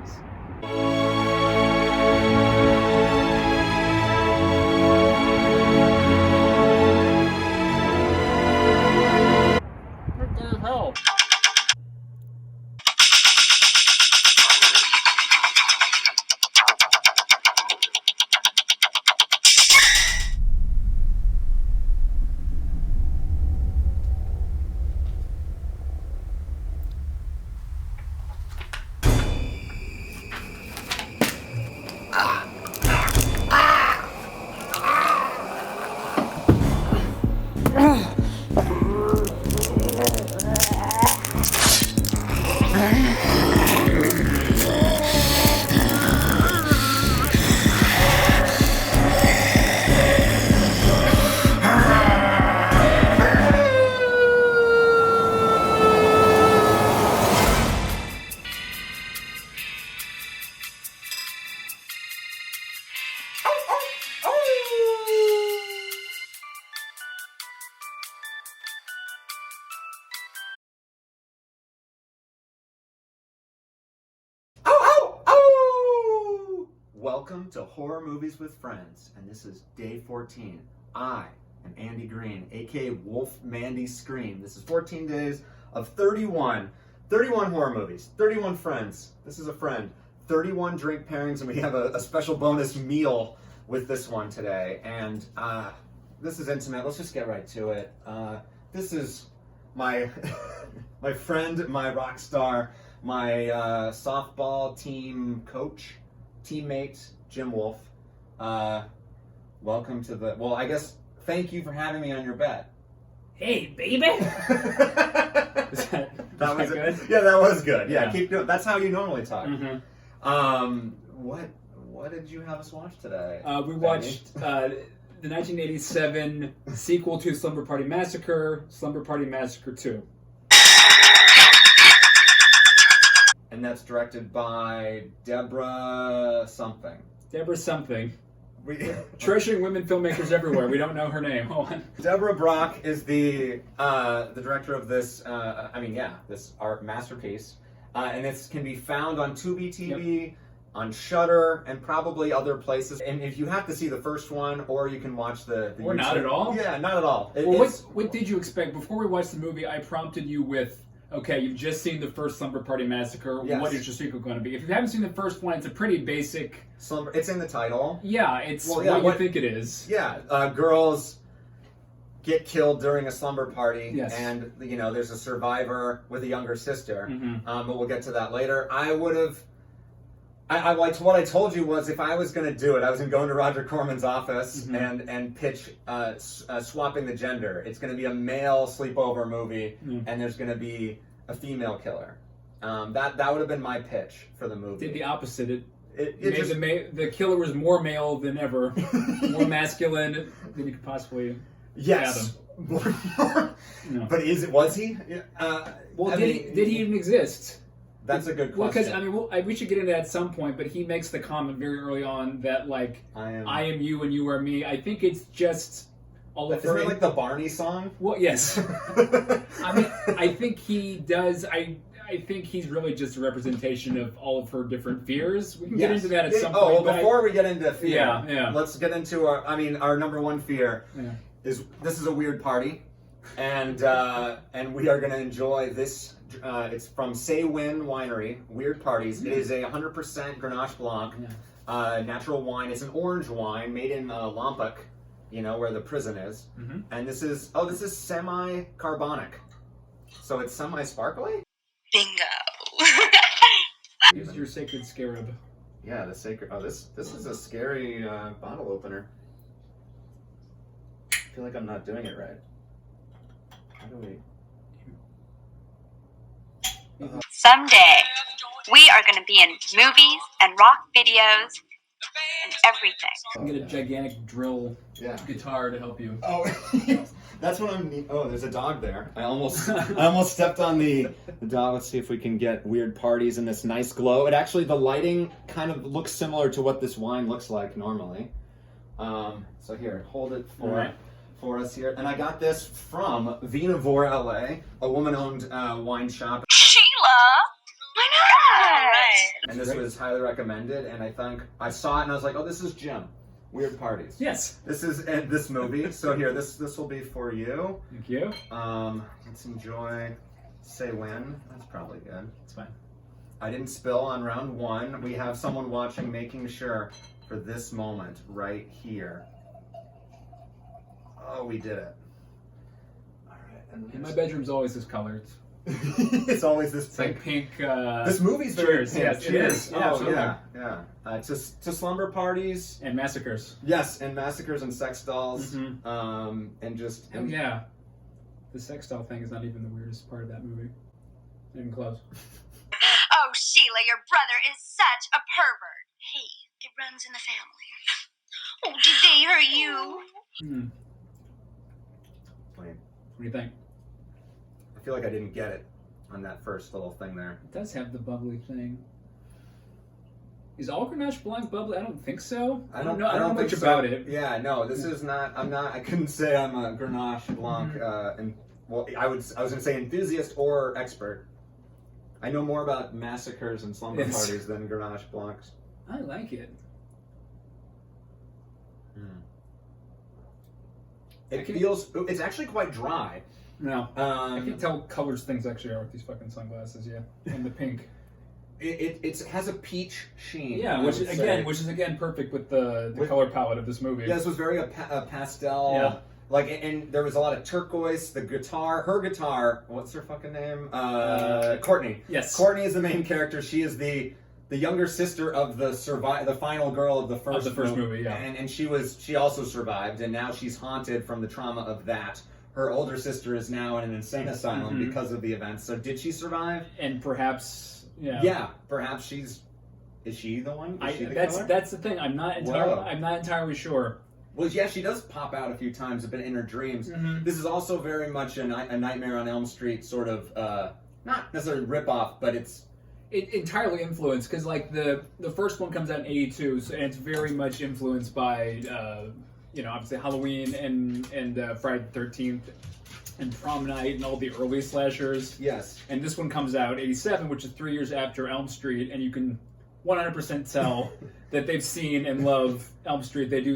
movies. What the hell? Welcome to Horror Movies with Friends, and this is day 14. I am Andy Green, aka Wolfmandy Screame. This is 14 days of 31 horror movies, 31 friends. This is a friend. 31 drink pairings, and we have a special bonus meal with this one today. And this is intimate. Let's just get right to it. This is my my friend, my rock star, my softball team coach, teammate, Jim Wolfe. Welcome to the, well, I guess, thank you for having me on your bed. Hey, baby! that was good? Yeah, that was good. Yeah, keep doing. That's how you normally talk. Mm-hmm. What did you have us watch today? We watched the 1987 sequel to Slumber Party Massacre, Slumber Party Massacre II. And that's directed by Deborah something. Deborah something. Treasuring women filmmakers everywhere. We don't know her name. Hold on. Deborah Brock is the director of this. This art masterpiece, and it can be found on TubiTV, on Shudder, and probably other places. And if you have to see the first one, or you can watch the or YouTube. not at all. Yeah, not at all. What did you expect before we watched the movie? I prompted you with, okay, you've just seen the first Slumber Party Massacre. Yes. What is your sequel going to be? If you haven't seen the first one, it's a pretty basic. Slumber. It's in the title. Yeah, it's what you think it is. Yeah, girls get killed during a slumber party, yes. And there's a survivor with a younger sister. Mm-hmm. But we'll get to that later. I liked what I told you was if I was going to do it, I was going to go into Roger Corman's office and pitch swapping the gender. It's going to be a male sleepover movie, and there's going to be a female killer. That would have been my pitch for the movie. Did the opposite. The killer was more male than ever, more masculine than you could possibly fathom. No. But was he? Did he even exist? That's a good question. Because we should get into that at some point. But he makes the comment very early on that I am you and you are me. I think it's just all of her. Isn't it like the Barney song? Well, yes. I think he does. I think he's really just a representation of all of her different fears. We can get into that at some point. Oh, before we get into fear, yeah. Let's get into our number one fear is this is a weird party, and we are going to enjoy this. It's from Say Win Winery, Weird Parties. It is a 100% Grenache Blanc, natural wine. It's an orange wine made in Lompoc, where the prison is. Mm-hmm. And this is semi-carbonic, so it's semi-sparkly. Bingo. Use your sacred scarab. Yeah, the sacred. Oh, this is a scary bottle opener. I feel like I'm not doing it right. How do we? Someday, we are going to be in movies and rock videos and everything. I'm get a gigantic drill guitar to help you. Oh, that's what I'm. Oh, there's a dog there. I almost stepped on the dog. Let's see if we can get Weird Parties in this nice glow. The lighting kind of looks similar to what this wine looks like normally. So here, hold it for us here. And I got this from Vinovore, LA, a woman-owned wine shop. Sheila! I know. Right. And this was highly recommended, and I saw it and I was like, oh, this is Jim. Weird Parties. Yes. This is this movie. So here, this will be for you. Thank you. Let's enjoy Say When. That's probably good. It's fine. I didn't spill on round 1. We have someone watching, making sure for this moment right here. Oh, we did it. All right. And my bedroom's always this color. It's always this It's pink. like pink. This movie's very Cheers. pink. Yes, it Cheers. is. Yeah, Oh, absolutely. yeah. To slumber parties. And massacres. Yes, and massacres and sex dolls. Mm-hmm. And just. Oh, yeah. The sex doll thing is not even the weirdest part of that movie. Not even close. Oh, Sheila, your brother is such a pervert. Hey, it runs in the family. Oh, did they hurt you? Hmm. Wait, What do you think? I feel like I didn't get it on that first little thing there. It does have the bubbly thing. Is all Grenache Blanc bubbly? I don't think so. I don't know much think about so. it. Yeah, no, this is not. I couldn't say I'm a Grenache Blanc, and well, I was gonna say enthusiast or expert. I know more about massacres and slumber parties than Grenache Blancs. I like it. It feels. It's actually quite dry. No. I can tell what colors things actually are with these fucking sunglasses, yeah. And the pink. It has a peach sheen. Yeah, which is again perfect with the color palette of this movie. Yeah, this was very a pastel. Yeah. Like, and there was a lot of turquoise. The guitar, her guitar. What's her fucking name? Courtney. Yes. Courtney is the main character. She is the younger sister of the final girl of the first movie. Yeah. And she also survived, and now she's haunted from the trauma of that. Her older sister is now in an insane asylum because of the events. So did she survive? And perhaps. Yeah. Yeah, perhaps is she the one? Is she the killer? That's the thing. I'm not entirely sure. Well, yeah, she does pop out a few times, but in her dreams. This is also very much a Nightmare on Elm Street sort of, not necessarily ripoff, but it's entirely influenced because like the first one comes out in '82, so, and it's very much influenced by obviously Halloween and Friday the 13th. And Prom Night and all the early slashers. Yes. And this one comes out '87, which is 3 years after Elm Street, and you can 100% tell that they've seen and love Elm Street. They do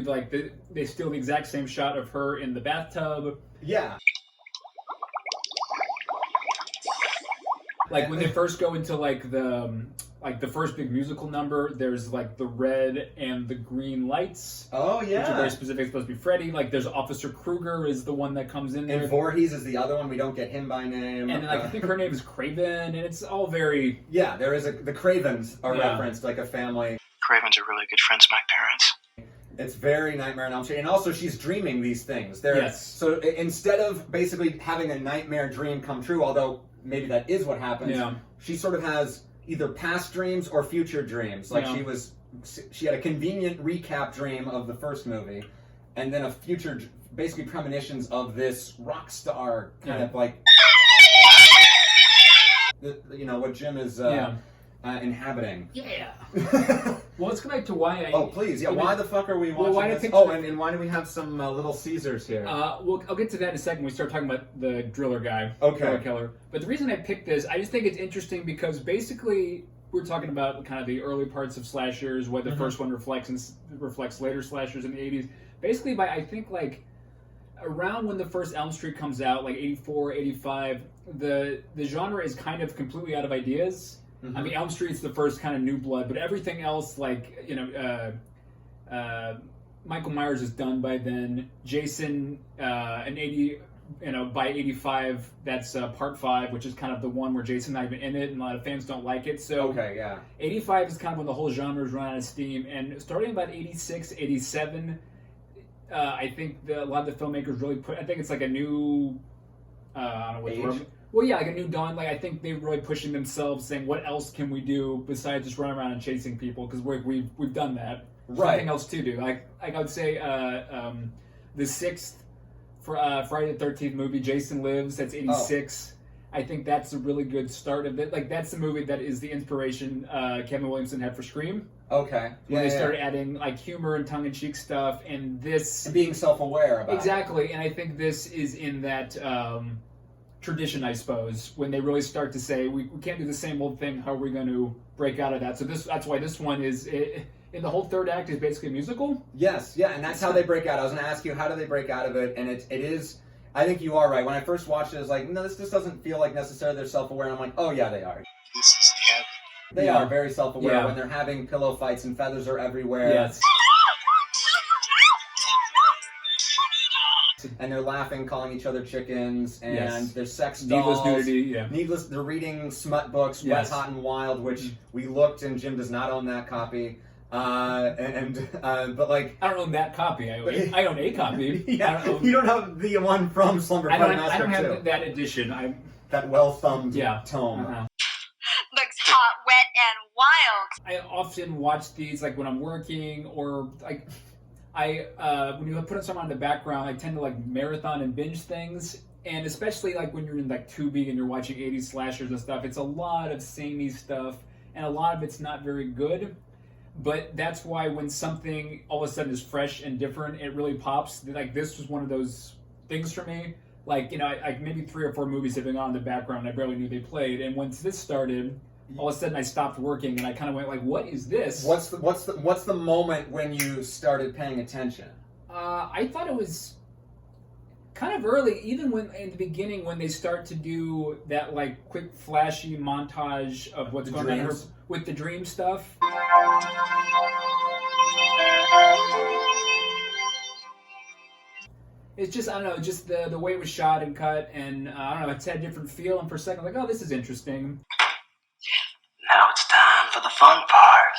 they steal the exact same shot of her in the bathtub. Yeah. Like when they first go into the first big musical number, there's like the red and the green lights. Oh yeah. Which are very specific. It's supposed to be Freddy. Like there's Officer Kruger is the one that comes in there. And Voorhees is the other one. We don't get him by name. And then I think her name is Craven, and it's all very. Yeah, there is the Cravens are referenced like a family. Cravens are really good friends of my parents. It's very Nightmare on Elm Street, and also she's dreaming these things. Yes. So instead of basically having a nightmare dream come true, although maybe that is what happens, she sort of has either past dreams or future dreams. Like she had a convenient recap dream of the first movie, and then a future, basically premonitions of this rock star kind of like, what Jim is inhabiting. Yeah. Well, let's go back to why I... Oh, please. Yeah, why the fuck are we watching this? And why do we have some Little Caesars here? Well, I'll get to that in a second when we start talking about the driller guy. Okay. Driller killer. But the reason I picked this, I just think it's interesting because basically we're talking about kind of the early parts of slashers, what the first one reflects later slashers in the 80s. Basically by, I think, like, around when the first Elm Street comes out, like 84, 85, the genre is kind of completely out of ideas. I mean, Elm Street's the first kind of new blood, but everything else, like, Michael Myers is done by then. Jason, by 85, that's part 5, which is kind of the one where Jason's not even in it, and a lot of fans don't like it. So, 85 is kind of when the whole genre is run out of steam, and starting about 86, 87, I think a lot of the filmmakers really I think it's like a new, I don't know what the word. Well, yeah, like a new dawn. Like I think they're really pushing themselves, saying, "What else can we do besides just run around and chasing people?" Because we've done that. Right. Something else to do. Like I would say, the 6th Friday the 13th movie, Jason Lives. That's 86. I think that's a really good start of it. Like that's the movie that is the inspiration Kevin Williamson had for Scream. Okay. When they started adding like humor and tongue-in-cheek stuff, and this and being self-aware about exactly. And I think this is in that. tradition, I suppose, when they really start to say we can't do the same old thing. How are we going to break out of that? So that's why this one is. In the whole third act is basically a musical. Yes, yeah, and that's how they break out. I was going to ask you, how do they break out of it? And it is. I think you are right. When I first watched it, I was like, no, this just doesn't feel like necessarily they're self-aware. And I'm like, oh yeah, they are. This is heaven. They are very self-aware when they're having pillow fights and feathers are everywhere. Yes. And they're laughing, calling each other chickens, and there's sex Needless dolls. nudity, Needless, they're reading smut books, Wet, Hot, and Wild, which we looked, and Jim does not own that copy. But like... I don't own that copy. I own a copy. Yeah, you don't have the one from Slumber Party Massacre II. I don't have that edition. That well-thumbed tome. Looks hot, wet, and wild. I often watch these like when I'm working or like... when you put something on the background, I tend to like marathon and binge things, and especially like when you're in like Tubi and you're watching 80s slashers and stuff, it's a lot of samey stuff, and a lot of it's not very good. But that's why when something all of a sudden is fresh and different, it really pops. Like this was one of those things for me. Like maybe 3 or 4 movies have been on in the background I barely knew they played, and once this started, all of a sudden I stopped working and I kind of went like, "What is this?" What's the moment when you started paying attention? I thought it was kind of early, even when in the beginning when they start to do that like quick flashy montage of what's going on with the dream stuff. It's just, I don't know, just the way it was shot and cut, and I don't know, it's had a different feel, and for a second, like, oh, this is interesting. Now it's time for the fun part.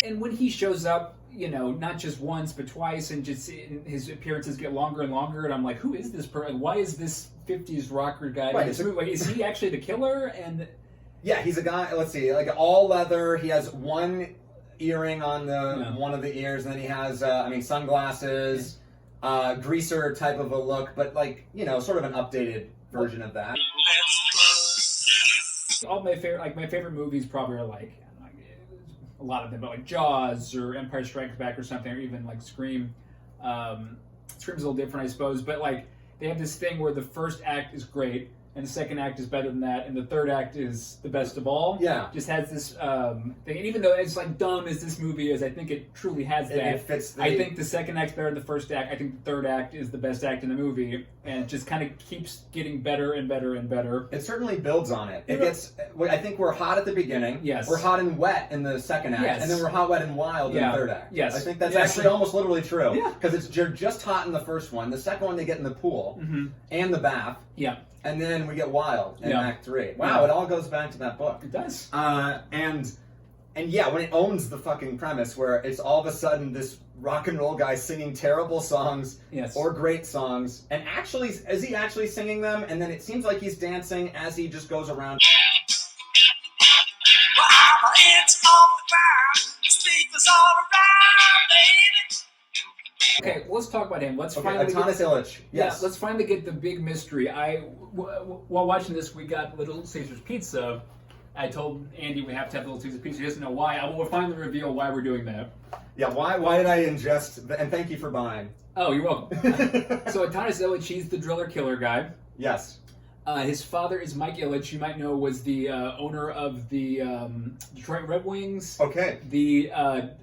And when he shows up, not just once, but twice, and just his appearances get longer and longer, and I'm like, who is this person? Why is this 50s rocker guy in this movie? Like, is he actually the killer? And yeah, he's a guy, let's see, like all leather, he has one earring on one of the ears, and then he has, sunglasses, greaser type of a look, but like, sort of an updated version of that. All my favorite movies probably are like a lot of them, but like Jaws or Empire Strikes Back or something, or even like Scream. Scream's a little different, I suppose, but like they have this thing where the first act is great, and the second act is better than that, and the third act is the best of all. Yeah. Just has this thing, and even though it's like dumb as this movie is, I think it truly has that. It fits I think the second act's better than the first act. I think the third act is the best act in the movie, and it just kind of keeps getting better and better and better. It certainly builds on it. It gets. I think we're hot at the beginning. Yes. We're hot and wet in the second act, and then we're hot, wet, and wild in the third act. Yes. I think that's actually almost literally true. Yeah. Because you're just hot in the first one. The second one they get in the pool and the bath. Yeah. And then we get wild in Act 3. Wow, it all goes back to that book. It does. And yeah, when it owns the fucking premise where it's all of a sudden this rock and roll guy singing terrible songs or great songs, and actually, is he actually singing them? And then it seems like he's dancing as he just goes around. It's off the ground, speakers all around, baby. Okay, let's talk about him. Atanas Ilitch. Yes. Yeah, let's finally get the big mystery. While watching this, we got Little Caesar's Pizza. I told Andy we have to have Little Caesar's Pizza. He doesn't know why. I will finally reveal why we're doing that. Yeah, why did I ingest... And thank you for buying. Oh, you're welcome. So Atanas Ilitch, he's the driller killer guy. Yes. His father is Mike Ilitch, you might know, was the owner of the Detroit Red Wings. Okay. The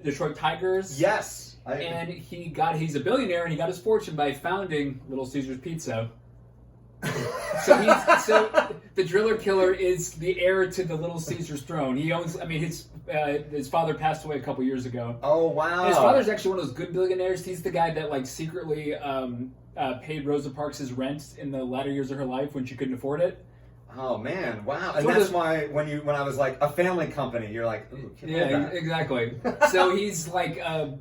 Detroit Tigers. Yes. And he's a billionaire, and he got his fortune by founding Little Caesar's Pizza. So the driller killer is the heir to the Little Caesar's throne. He owns. I mean, his father passed away a couple years ago. Oh wow! And his father's actually one of those good billionaires. He's the guy that like secretly paid Rosa Parks' rent in the latter years of her life when she couldn't afford it. Oh man! Wow! And that's why when I was like a family company, you're like, ooh, exactly. So he's like a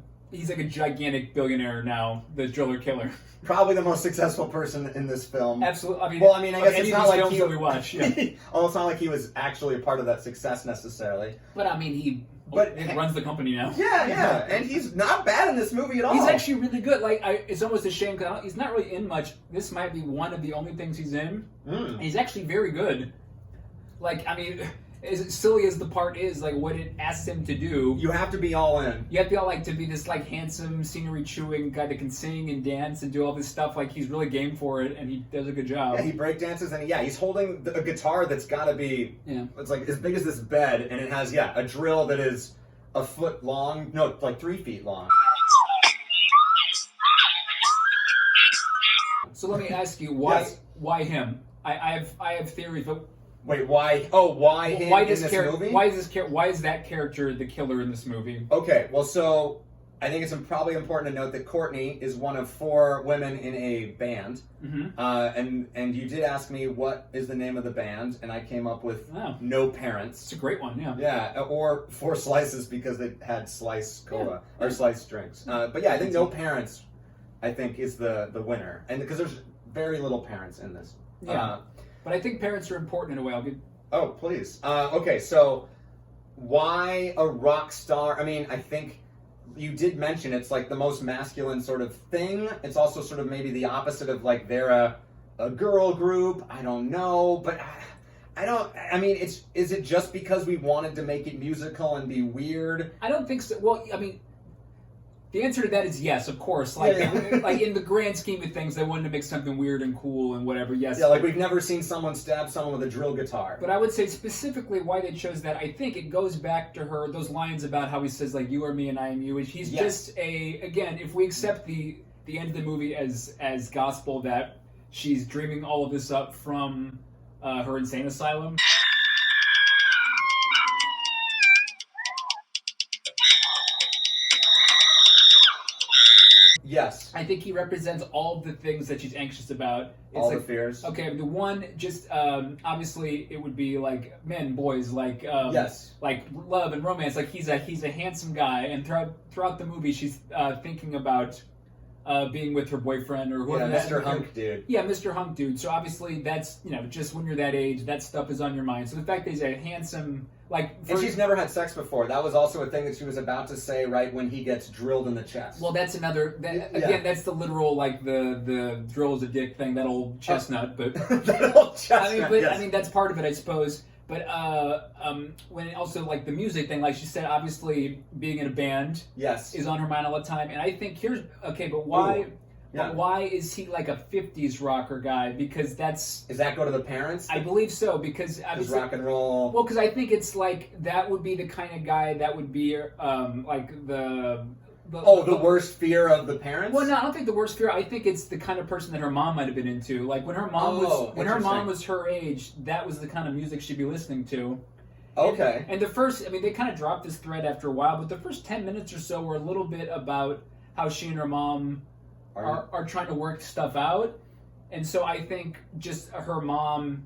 gigantic billionaire now, the driller killer. Probably the most successable person in this film. Absolutely. I guess it's not like that we watch. Yeah. It's not like he was actually a part of that success necessarily. But I mean, he runs the company now. Yeah, and he's not bad in this movie at all. He's actually really good. Like, it's almost a shame because he's not really in much. This might be one of the only things he's in. He's actually very good. Like, I mean, as silly as the part is, like what it asks him to do, You have to be all in. you have to be all like to be this like handsome scenery chewing guy that can sing and dance and do all this stuff. Like he's really game for it, and he does a good job. Yeah, he breakdances, and he's holding a guitar that's got to be, it's like as big as this bed, and it has, a drill that is a foot long, no, like 3 feet long. So let me ask you, why Yes. why him? I have theories, but Wait, why? Oh, why him in this movie? Why is that character the killer in this movie? Okay, well, so I think it's probably important to note that Courtney is one of 4 women in a band, and you did ask me what is the name of the band, and I came up with No Parents. It's a great one, yeah. Yeah, or 4 Slices because they had slice cola or slice drinks. But yeah, I think No Parents, I think, is the winner, and because there's very little parents in this. Yeah, but I think parents are important in a way. Oh, please. Okay, so why a rock star? I mean, I think you did mention it's like the most masculine sort of thing. It's also sort of maybe the opposite of like they're a girl group. I don't know, but I don't. I mean, is it just because we wanted to make it musical and be weird? I don't think so. Well, I mean, the answer to that is yes, of course. Like, like in the grand scheme of things, they wanted to make something weird and cool and whatever. Yes. Yeah, like we've never seen someone stab someone with a drill guitar. But I would say specifically why they chose that. I think it goes back to those lines about how he says like "you are me and I am you." And he's just again, if we accept the end of the movie as gospel that she's dreaming all of this up from her insane asylum. Yes. I think he represents all of the things that she's anxious about. It's all like, the fears. Okay, the one just obviously it would be like men, boys, like like love and romance. Like he's a handsome guy, and throughout the movie she's thinking about being with her boyfriend or whoever. Yeah, Mr. Hunk Dude. Yeah, Mr. Hunk Dude. So obviously that's just when you're that age, that stuff is on your mind. So the fact that he's a handsome. And she's never had sex before. That was also a thing that she was about to say right when he gets drilled in the chest. Well, that's another. Again, that's the literal like the drill is a dick thing. That old chestnut, but that old chestnut. I mean, that's part of it, I suppose. But when also like the music thing, like she said, obviously being in a band, is on her mind all the time. And I think but why? Ooh. But why is he like a 50s rocker guy? Because does that go to the parents? I believe so, because obviously rock and roll. Well, because I think it's like that would be the kind of guy that would be like the worst fear of the parents. Well, no, I don't think the worst fear. I think it's the kind of person that her mom might have been into. Like when her mom was her age, that was the kind of music she'd be listening to. Okay. And the first, I mean, they kind of dropped this thread after a while, but the first 10 minutes or so were a little bit about how she and her mom are trying to work stuff out. And so I think just her mom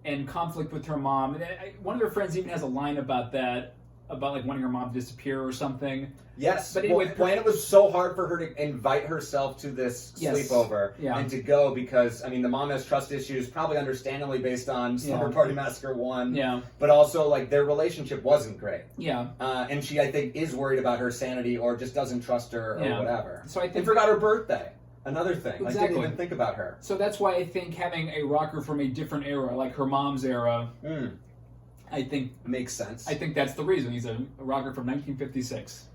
and conflict with her mom. And one of her friends even has a line about that, about like wanting her mom to disappear or something. Yes, but anyway, when it was so hard for her to invite herself to this sleepover and to go because, I mean, the mom has trust issues, probably understandably based on Slumber Party Massacre 1. Yeah. But also, like, their relationship wasn't great. Yeah. And she, I think, is worried about her sanity or just doesn't trust her or whatever. So I think... And forgot her birthday. Another thing. Exactly. I didn't even think about her. So that's why I think having a rocker from a different era, like her mom's era... I think makes sense. I think that's the reason. He's a rocker from 1956.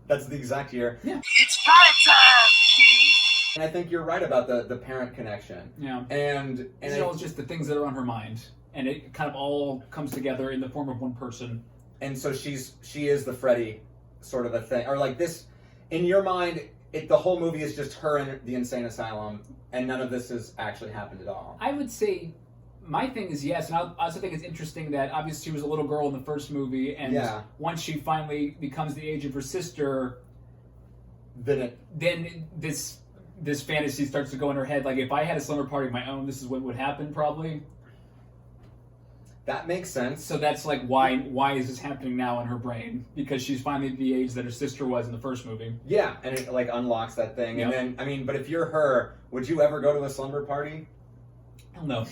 That's the exact year. Yeah. It's party time, kids. And I think you're right about the parent connection. Yeah. And it's just the things that are on her mind, and it kind of all comes together in the form of one person. And so she is the Freddy sort of a thing, or like this in your mind. The whole movie is just her in the insane asylum, and none of this has actually happened at all. I would say. My thing is yes, and I also think it's interesting that obviously she was a little girl in the first movie, and once she finally becomes the age of her sister, then this fantasy starts to go in her head. Like, if I had a slumber party of my own, this is what would happen, probably. That makes sense. So that's like why is this happening now in her brain? Because she's finally the age that her sister was in the first movie. Yeah, and it like unlocks that thing, and then I mean, but if you're her, would you ever go to a slumber party? Hell no.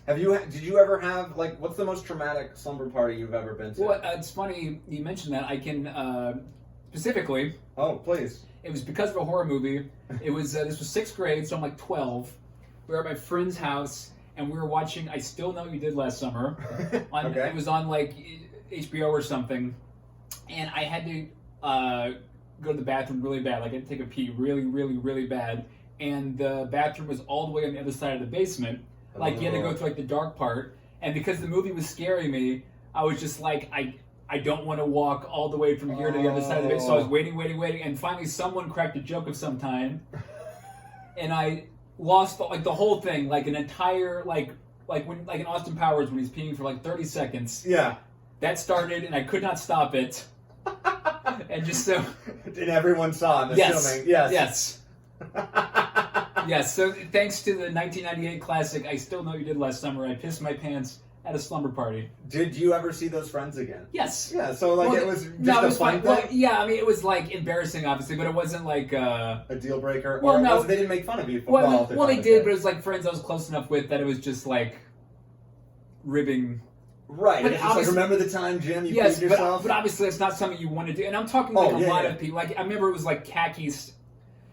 Did you ever have, like, what's the most traumatic slumber party you've ever been to? Well, it's funny you mentioned that. I can, specifically... Oh, please. It was because of a horror movie. It was, this was 6th grade, so I'm like 12. We were at my friend's house, and we were watching I Still Know What You Did Last Summer. Okay. It was on like HBO or something, and I had to go to the bathroom really bad. Like I had to take a pee really, really, really bad, and the bathroom was all the way on the other side of the basement. Like you had to go through like the dark part, and because the movie was scaring me, I was just like I don't want to walk all the way from here to the other side of the basement. So I was waiting, and finally someone cracked a joke of some kind, and I lost the whole thing, like an entire like in Austin Powers when he's peeing for like 30 seconds. Yeah. That started, and I could not stop it. And just so... And everyone saw, I'm assuming. Yes. Yes, so thanks to the 1998 classic, I Still Know What You Did Last Summer, I pissed my pants at a slumber party. Did you ever see those friends again? Yes. Yeah, so like it was just a fun thing? Well, yeah, I mean, it was like embarrassing, obviously, but it wasn't like... a deal breaker? Well, or no. They didn't make fun of you for Well, they did, but it was like friends I was close enough with that it was just like ribbing... Right, but it's just like, remember the time, Jim, you peed yourself? But obviously it's not something you want to do. And I'm talking like a lot of people. Like I remember it was like khakis,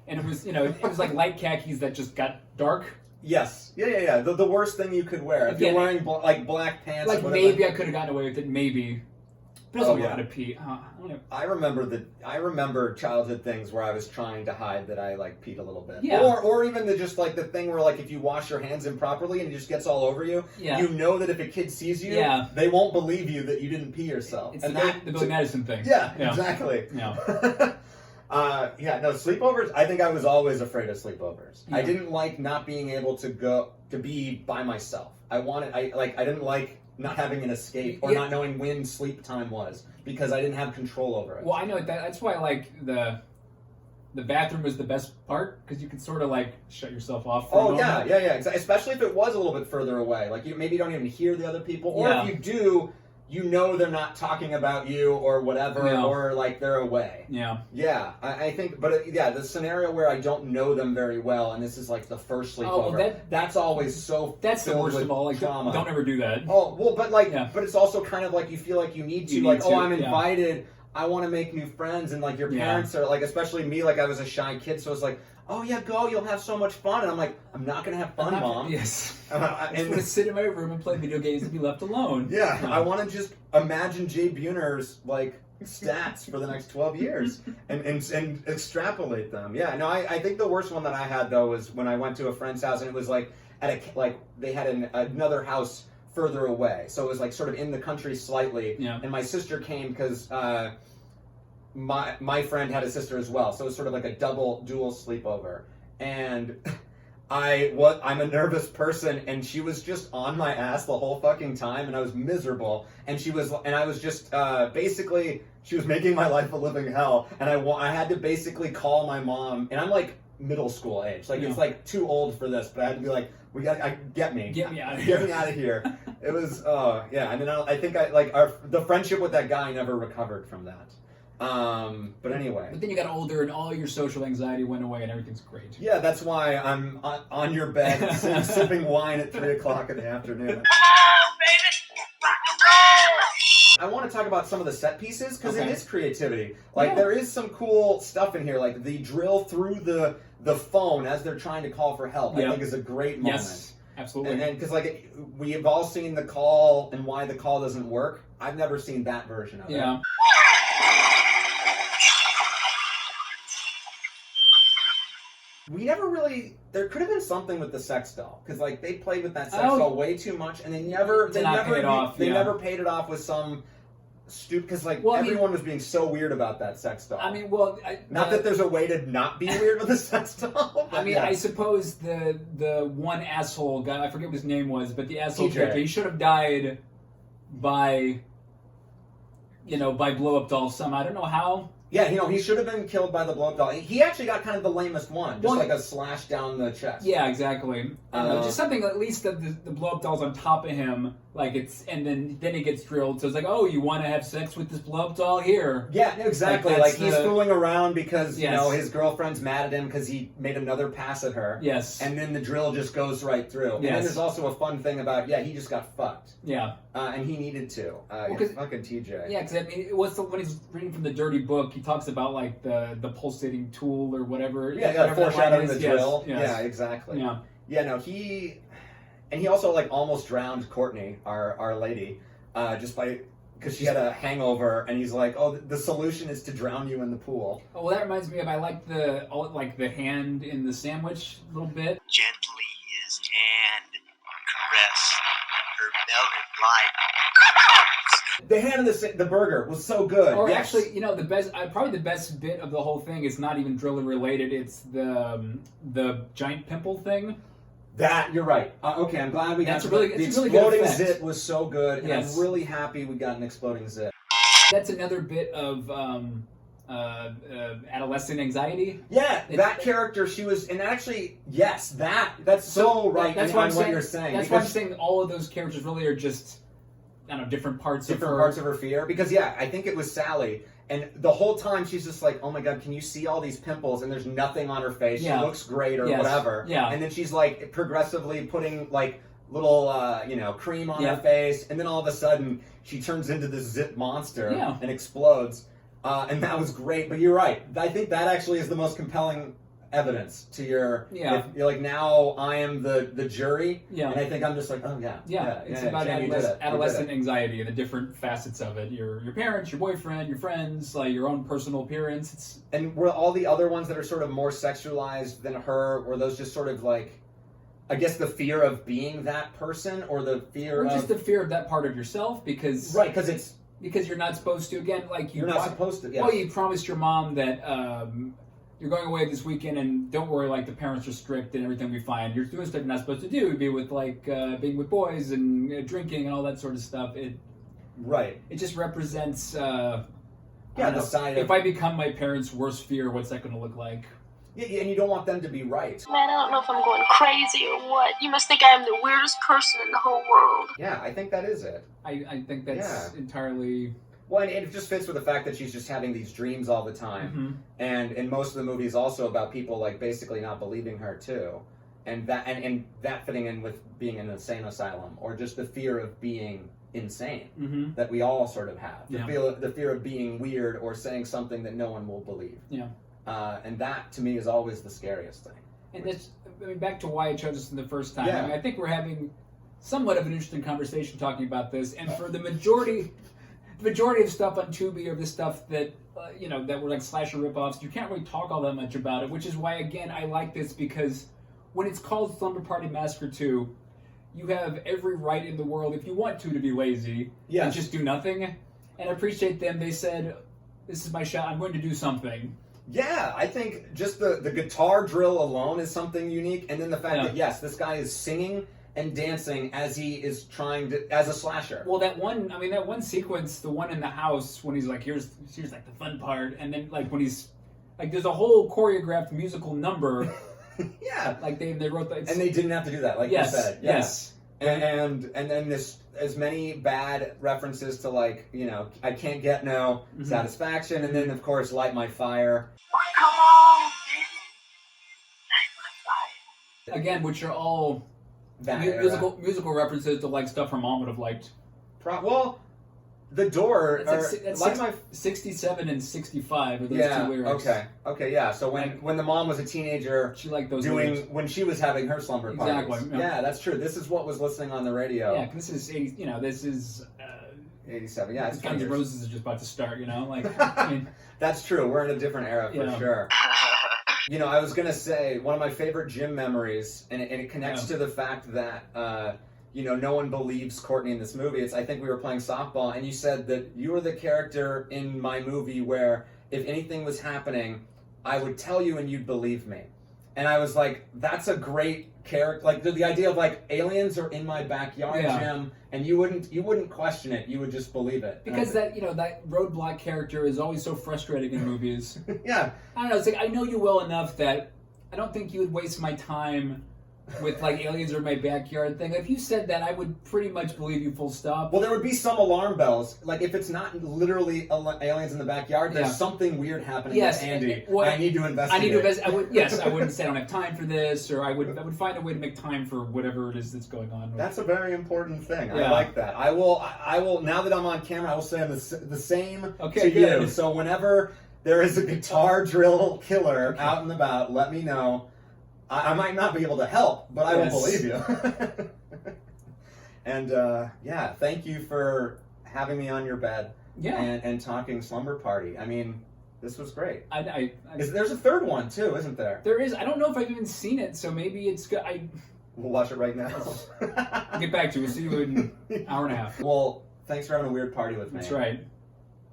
and it was, it was like light khakis that just got dark. Yes. Yeah. The worst thing you could wear. If you're wearing like black pants. Like maybe I could have gotten away with it, maybe. But I was going to pee. I remember childhood things where I was trying to hide that I like peed a little bit. Yeah. Or even the the thing where like if you wash your hands improperly and it just gets all over you, you know that if a kid sees you, they won't believe you that you didn't pee yourself. It's the Billy Madison thing. Yeah, exactly. Yeah. Sleepovers, I think I was always afraid of sleepovers. Yeah. I didn't like not being able to be by myself. I didn't like not having an escape or not knowing when sleep time was because I didn't have control over it. Well, I know that's why like the bathroom was the best part because you could sort of like shut yourself off. For a moment. Yeah. Especially if it was a little bit further away, like maybe you don't even hear the other people, or if you do, you know they're not talking about you or whatever, or like they're away. Yeah. I think, but the scenario where I don't know them very well, and this is like the first sleepover. That's always so. That's the worst of all. Like, trauma. Don't ever do that. Oh well, but but it's also kind of like you feel like you need to. I'm invited. I want to make new friends, and like your parents are like, especially me, like I was a shy kid, so it's like, oh yeah, go, you'll have so much fun, and I'm like, I'm not gonna have fun, Mom. Yes. I just want to sit in my room and play video games and be left alone. Yeah. I want to just imagine Jay Buhner's like stats for the next 12 years and extrapolate them. Yeah. No, I think the worst one that I had though was when I went to a friend's house and it was like they had another house further away, so it was like sort of in the country slightly. Yeah. And my sister came because my friend had a sister as well, so it was sort of like a dual sleepover. And I'm a nervous person, and she was just on my ass the whole fucking time, and I was miserable. And I was just basically, she was making my life a living hell, and I had to basically call my mom, and I'm like middle school age, like it's like too old for this, but I had to be like, get me out of here. It was and then I think the friendship with that guy never recovered from that. But anyway. But then you got older and all your social anxiety went away and everything's great. Yeah, that's why I'm on your bed sipping wine at 3 o'clock in the afternoon. I want to talk about some of the set pieces because it is creativity. Like there is some cool stuff in here, like the drill through the phone as they're trying to call for help. I think is a great moment. Yes, absolutely. And then because like we have all seen the call and why the call doesn't work. I've never seen that version of it. Yeah. We never really. There could have been something with the sex doll because, like, they played with that sex doll way too much, and they never paid it off with some stupid. Because, like, everyone was being so weird about that sex doll. I mean, not that there's a way to not be weird with a sex doll. I mean, I suppose the one asshole guy, I forget what his name was, but the asshole character, he should have died by blow up doll somehow. I don't know how. Yeah, he should have been killed by the blow-up doll. He actually got kind of the lamest one, just like a slash down the chest. Yeah, exactly. Just something, at least the blow-up doll's on top of him, and then he gets drilled. So it's like, oh, you want to have sex with this blow-up doll here? Yeah, exactly. Like he's fooling around because his girlfriend's mad at him because he made another pass at her. Yes. And then the drill just goes right through. And then there's also a fun thing about he just got fucked. Yeah. And he needed to. Fucking TJ. Yeah, because when he's reading from the dirty book, he talks about like the pulsating tool or whatever. Yeah, foreshadowing the drill. Yes. Yeah, exactly. Yeah. Yeah, no, And he also like almost drowned Courtney, our lady, just because she had a hangover, and he's like, "Oh, the solution is to drown you in the pool." Oh, well, that reminds me of I like the hand in the sandwich a little bit. Gently his hand caressed her melon like. The hand in the burger was so good. Or yes. actually, the best, probably the best bit of the whole thing is not even driller related. It's the giant pimple thing. That, you're right. Okay, I'm glad we got the really exploding good zit was so good, and yes. I'm really happy we got an exploding zit. That's another bit of adolescent anxiety. Yeah, that character, she was, and actually, yes, that's so right. That's what you're saying. That's why I'm saying all of those characters really are just, I don't know, different parts of her fear. Because I think it was Sally. And the whole time she's just like, oh my God, can you see all these pimples? And there's nothing on her face. Yeah. She looks great or whatever. Yeah. And then she's like progressively putting like little, cream on her face. And then all of a sudden she turns into this zit monster and explodes. And that was great. But you're right. I think that actually is the most compelling evidence to your... Yeah. You're like, now I am the jury. Yeah. And I think I'm just like, oh yeah. It's about adolescent anxiety and the different facets of it. Your parents, your boyfriend, your friends, like your own personal appearance. And were all the other ones that are sort of more sexualized than her, were those just sort of like, I guess the fear of being that person, or the fear just the fear of that part of yourself, because... Right, because you're not supposed to, again, like... You're not supposed to, yes. Well, you promised your mom that... you're going away this weekend, and don't worry, like, the parents are strict and everything will be fine. You're doing stuff you're not supposed to do, be with, like, being with boys and drinking and all that sort of stuff. It just represents, the side of... If I become my parents' worst fear, what's that going to look like? Yeah, and you don't want them to be right. Man, I don't know if I'm going crazy or what. You must think I am the weirdest person in the whole world. Yeah, I think that is it. I think that's entirely... Well, and it just fits with the fact that she's just having these dreams all the time. Mm-hmm. And in most of the movies also about people, like, basically not believing her, too. And that fitting in with being in an insane asylum, or just the fear of being insane that we all sort of have. The fear of being weird or saying something that no one will believe. Yeah. And that, to me, is always the scariest thing. And that's, back to why I chose this in the first time. Yeah. I think we're having somewhat of an interesting conversation talking about this, and for the majority of stuff on Tubi are the stuff that, that were like slasher ripoffs. You can't really talk all that much about it, which is why, again, I like this, because when it's called Slumber Party Massacre II, you have every right in the world, if you want to be lazy and just do nothing. And I appreciate them. They said, this is my shot. I'm going to do something. Yeah, I think just the guitar drill alone is something unique. And then the fact that, yes, this guy is singing and dancing as he is trying to, as a slasher. Well, that one sequence, the one in the house, when he's like, here's like the fun part, and then like when he's like, there's a whole choreographed musical number. Yeah, like they wrote that, and they didn't have to do that, like you said. Yes. And then this, as many bad references to, like, I can't get no satisfaction, and then of course Light My Fire. Oh, come on, baby. Light my fire. Again, which are all musical references to like stuff her mom would have liked. Well, the door. That's 67 and 65 are those two lyrics. Okay, yeah. So when the mom was a teenager, she liked those doing lyrics. When she was having her slumber parties. Exactly. Yeah, that's true. This is what was listening on the radio. Yeah, because this is 80. This is 87. Yeah, it's Guns N' Roses is just about to start. That's true. We're in a different era for sure. I was gonna say one of my favorite gym memories, and it connects to the fact that. No one believes Courtney in this movie. I think we were playing softball, and you said that you were the character in my movie where if anything was happening, I would tell you and you'd believe me. And I was like, that's a great character. Like the idea of like aliens are in my backyard, Jim, and you wouldn't question it. You would just believe it. Because that roadblock character is always so frustrating in movies. Yeah. I don't know. It's like I know you well enough that I don't think you would waste my time with like aliens are in my backyard thing. If you said that, I would pretty much believe you full stop. Well, there would be some alarm bells. Like if it's not literally aliens in the backyard, there's something weird happening with Andy. I need to investigate. I wouldn't say I don't have time for this, or I would find a way to make time for whatever it is that's going on. That's a very important thing. Yeah. I like that. I will. Now that I'm on camera, I will say I'm the same to you. So whenever there is a guitar drill killer out and about, let me know. I might not be able to help, but I will believe you. And yeah, thank you for having me on your bed. Yeah. And talking Slumber Party. I mean, this was great. There's a third one too, isn't there? There is. I don't know if I've even seen it, so maybe it's good. We'll watch it right now. I'll get back to you. We'll see you in an hour and a half. Well, thanks for having a weird party with me. That's right.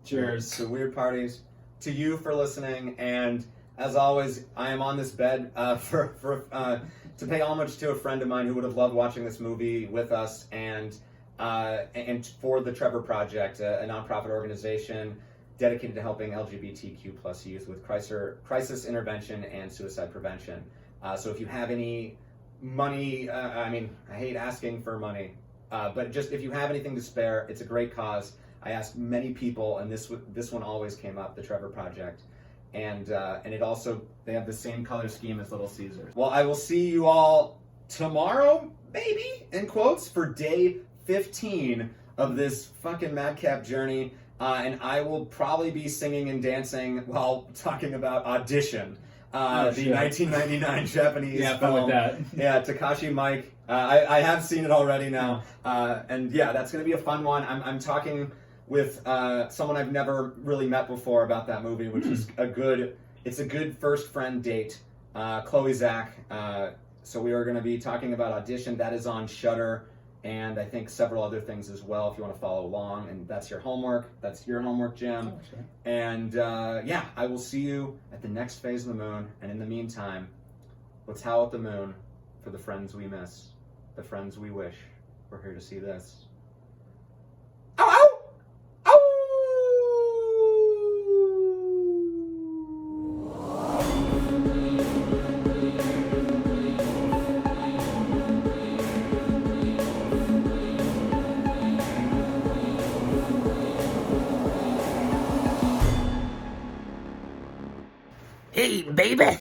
Cheers. To weird parties. To you for listening, and as always, I am on this bed to pay homage to a friend of mine who would have loved watching this movie with us, and for the Trevor Project, a nonprofit organization dedicated to helping LGBTQ plus youth with crisis intervention and suicide prevention. So if you have any money, I mean, I hate asking for money, but just if you have anything to spare, it's a great cause. I asked many people, and this one always came up, the Trevor Project. And it also, they have the same color scheme as Little Caesars. Well, I will see you all tomorrow, maybe, in quotes, for day 15 of this fucking madcap journey. And I will probably be singing and dancing while talking about Audition, the 1999 Japanese film. With that. Yeah, Takashi Mike. I have seen it already now. And yeah, that's going to be a fun one. I'm talking with someone I've never really met before about that movie, which is it's a good first friend date. Chloe Zach. So we are going to be talking about Audition. That is on Shudder, and I think several other things as well if you want to follow along. And that's your homework. That's your homework, Jim. Oh, sure. And yeah, I will see you at the next phase of the moon. And in the meantime, let's howl at the moon for the friends we miss, the friends we wish were here to see this. Ow, ow! Hey, baby.